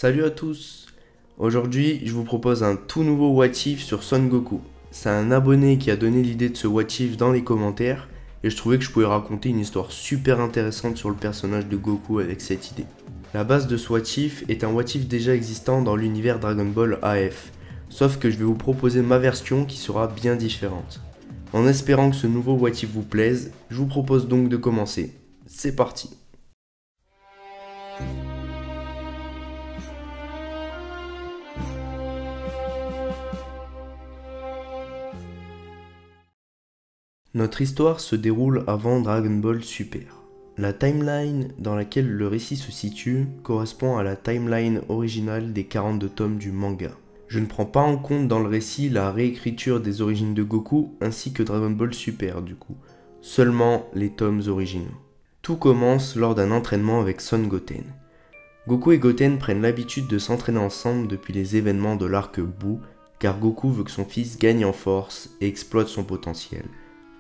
Salut à tous. Aujourd'hui, je vous propose un tout nouveau What If sur Son Goku. C'est un abonné qui a donné l'idée de ce What If dans les commentaires et je trouvais que je pouvais raconter une histoire super intéressante sur le personnage de Goku avec cette idée. La base de ce What If est un What If déjà existant dans l'univers Dragon Ball AF, sauf que je vais vous proposer ma version qui sera bien différente. En espérant que ce nouveau What If vous plaise, je vous propose donc de commencer. C'est parti. Notre histoire se déroule avant Dragon Ball Super. La timeline dans laquelle le récit se situe correspond à la timeline originale des 42 tomes du manga. Je ne prends pas en compte dans le récit la réécriture des origines de Goku ainsi que Dragon Ball Super du coup, seulement les tomes originaux. Tout commence lors d'un entraînement avec Son Goten. Goku et Goten prennent l'habitude de s'entraîner ensemble depuis les événements de l'arc Buu, car Goku veut que son fils gagne en force et exploite son potentiel,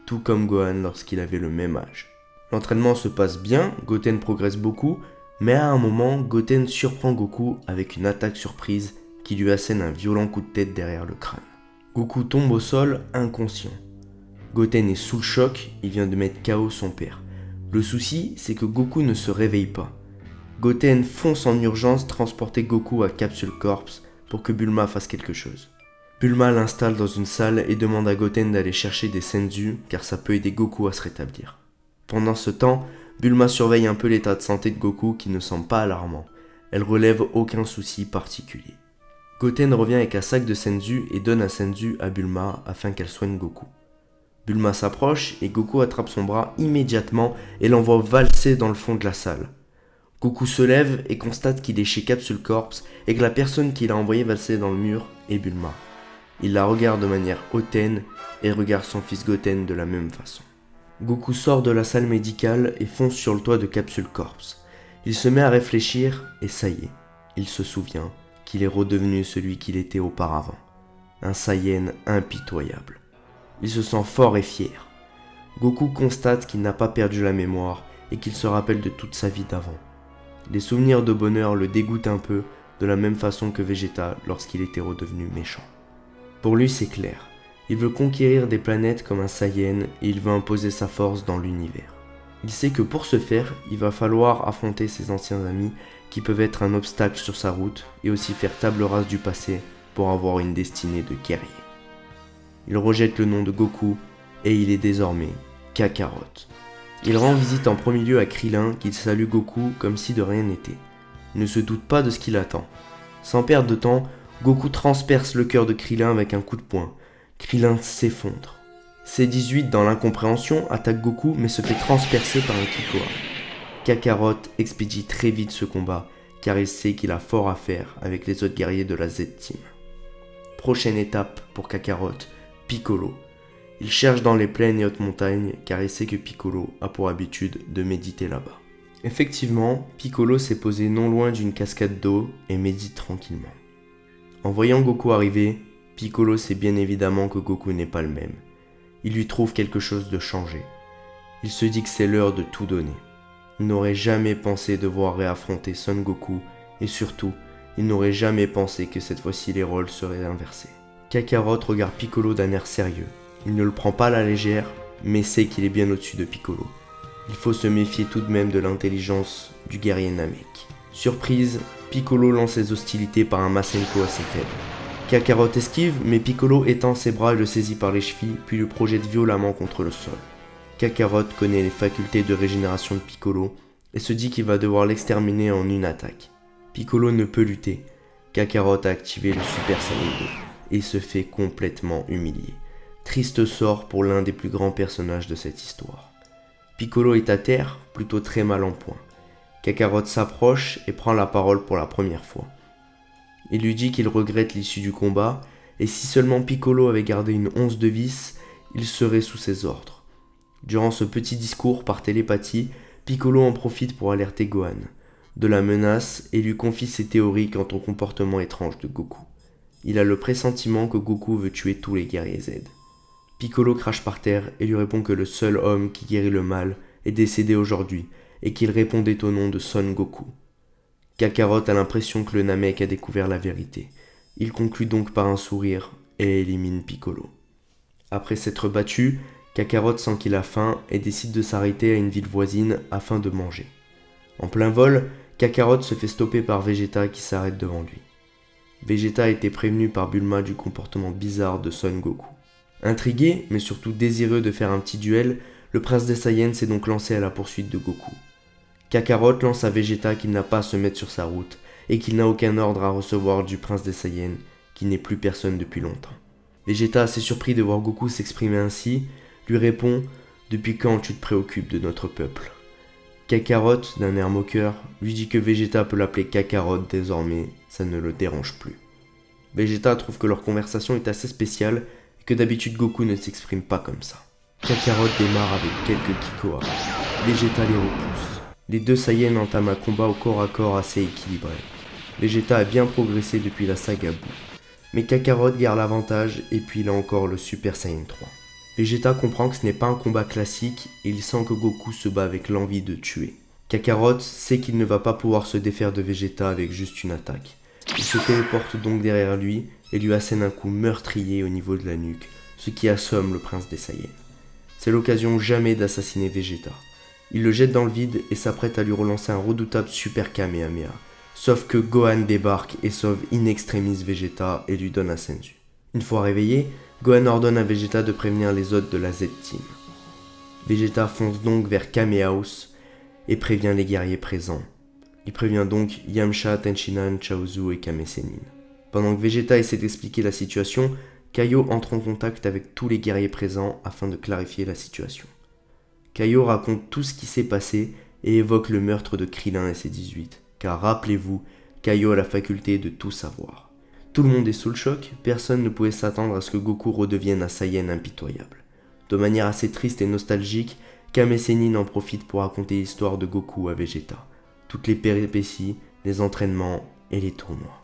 tout comme Gohan lorsqu'il avait le même âge. L'entraînement se passe bien, Goten progresse beaucoup, mais à un moment, Goten surprend Goku avec une attaque surprise qui lui assène un violent coup de tête derrière le crâne. Goku tombe au sol inconscient. Goten est sous le choc, il vient de mettre KO son père. Le souci, c'est que Goku ne se réveille pas. Goten fonce en urgence transporter Goku à Capsule Corps pour que Bulma fasse quelque chose. Bulma l'installe dans une salle et demande à Goten d'aller chercher des senzu car ça peut aider Goku à se rétablir. Pendant ce temps, Bulma surveille un peu l'état de santé de Goku qui ne semble pas alarmant. Elle relève aucun souci particulier. Goten revient avec un sac de senzu et donne un senzu à Bulma afin qu'elle soigne Goku. Bulma s'approche et Goku attrape son bras immédiatement et l'envoie valser dans le fond de la salle. Goku se lève et constate qu'il est chez Capsule Corps et que la personne qui l'a envoyé valser dans le mur est Bulma. Il la regarde de manière hautaine et regarde son fils Goten de la même façon. Goku sort de la salle médicale et fonce sur le toit de Capsule Corps. Il se met à réfléchir et ça y est, il se souvient qu'il est redevenu celui qu'il était auparavant. Un Saiyan impitoyable. Il se sent fort et fier. Goku constate qu'il n'a pas perdu la mémoire et qu'il se rappelle de toute sa vie d'avant. Les souvenirs de bonheur le dégoûtent un peu de la même façon que Vegeta lorsqu'il était redevenu méchant. Pour lui, c'est clair. Il veut conquérir des planètes comme un Saiyan et il veut imposer sa force dans l'univers. Il sait que pour ce faire, il va falloir affronter ses anciens amis qui peuvent être un obstacle sur sa route et aussi faire table rase du passé pour avoir une destinée de guerrier. Il rejette le nom de Goku et il est désormais Kakarot. Il rend visite en premier lieu à Krillin qui salue Goku comme si de rien n'était. Il ne se doute pas de ce qu'il attend. Sans perdre de temps, Goku transperce le cœur de Krillin avec un coup de poing. Krillin s'effondre. C18 dans l'incompréhension attaque Goku mais se fait transpercer par un Kikoa. Kakarot expédie très vite ce combat car il sait qu'il a fort à faire avec les autres guerriers de la Z-Team. Prochaine étape pour Kakarot, Piccolo. Il cherche dans les plaines et hautes montagnes car il sait que Piccolo a pour habitude de méditer là-bas. Effectivement, Piccolo s'est posé non loin d'une cascade d'eau et médite tranquillement. En voyant Goku arriver, Piccolo sait bien évidemment que Goku n'est pas le même. Il lui trouve quelque chose de changé. Il se dit que c'est l'heure de tout donner. Il n'aurait jamais pensé devoir réaffronter Son Goku et surtout, il n'aurait jamais pensé que cette fois-ci les rôles seraient inversés. Kakarot regarde Piccolo d'un air sérieux. Il ne le prend pas à la légère, mais sait qu'il est bien au-dessus de Piccolo. Il faut se méfier tout de même de l'intelligence du guerrier Namek. Surprise, Piccolo lance ses hostilités par un Masenko assez faible. Kakarot esquive, mais Piccolo étend ses bras et le saisit par les chevilles, puis le projette violemment contre le sol. Kakarot connaît les facultés de régénération de Piccolo et se dit qu'il va devoir l'exterminer en une attaque. Piccolo ne peut lutter. Kakarot a activé le Super Saiyan 2 et se fait complètement humilier. Triste sort pour l'un des plus grands personnages de cette histoire. Piccolo est à terre, plutôt très mal en point. Kakarot s'approche et prend la parole pour la première fois. Il lui dit qu'il regrette l'issue du combat, et si seulement Piccolo avait gardé une once de vis, il serait sous ses ordres. Durant ce petit discours par télépathie, Piccolo en profite pour alerter Gohan de la menace et lui confie ses théories quant au comportement étrange de Goku. Il a le pressentiment que Goku veut tuer tous les guerriers Z. Piccolo crache par terre et lui répond que le seul homme qui guérit le mal est décédé aujourd'hui, et qu'il répondait au nom de Son Goku. Kakarot a l'impression que le Namek a découvert la vérité. Il conclut donc par un sourire et élimine Piccolo. Après s'être battu, Kakarot sent qu'il a faim et décide de s'arrêter à une ville voisine afin de manger. En plein vol, Kakarot se fait stopper par Vegeta qui s'arrête devant lui. Vegeta a été prévenu par Bulma du comportement bizarre de Son Goku. Intrigué, mais surtout désireux de faire un petit duel, le prince des Saiyans s'est donc lancé à la poursuite de Goku. Kakarot lance à Vegeta qu'il n'a pas à se mettre sur sa route et qu'il n'a aucun ordre à recevoir du prince des Saiyans, qui n'est plus personne depuis longtemps. Vegeta, assez surpris de voir Goku s'exprimer ainsi, lui répond « Depuis quand tu te préoccupes de notre peuple ?» Kakarot, d'un air moqueur, lui dit que Vegeta peut l'appeler Kakarot désormais, ça ne le dérange plus. Vegeta trouve que leur conversation est assez spéciale et que d'habitude Goku ne s'exprime pas comme ça. Kakarot démarre avec quelques Kikoa. Vegeta les repousse. Les deux Saiyans entament un combat au corps à corps assez équilibré. Vegeta a bien progressé depuis la saga Buu. Mais Kakarot garde l'avantage et puis il a encore le Super Saiyan 3. Vegeta comprend que ce n'est pas un combat classique et il sent que Goku se bat avec l'envie de tuer. Kakarot sait qu'il ne va pas pouvoir se défaire de Vegeta avec juste une attaque. Il se téléporte donc derrière lui et lui assène un coup meurtrier au niveau de la nuque, ce qui assomme le prince des Saiyans. C'est l'occasion jamais d'assassiner Vegeta. Il le jette dans le vide et s'apprête à lui relancer un redoutable Super Kamehameha. Sauf que Gohan débarque et sauve in extremis Vegeta et lui donne un senzu. Une fois réveillé, Gohan ordonne à Vegeta de prévenir les autres de la Z-Team. Vegeta fonce donc vers Kame House et prévient les guerriers présents. Il prévient donc Yamcha, Tenshinhan, Chaozu et Kame Sennin. Pendant que Vegeta essaie d'expliquer la situation, Kaio entre en contact avec tous les guerriers présents afin de clarifier la situation. Kaio raconte tout ce qui s'est passé et évoque le meurtre de Krillin et ses 18, car rappelez-vous, Kaio a la faculté de tout savoir. Tout le monde est sous le choc, personne ne pouvait s'attendre à ce que Goku redevienne un Saiyan impitoyable. De manière assez triste et nostalgique, Kame Sennin en profite pour raconter l'histoire de Goku à Vegeta, toutes les péripéties, les entraînements et les tournois.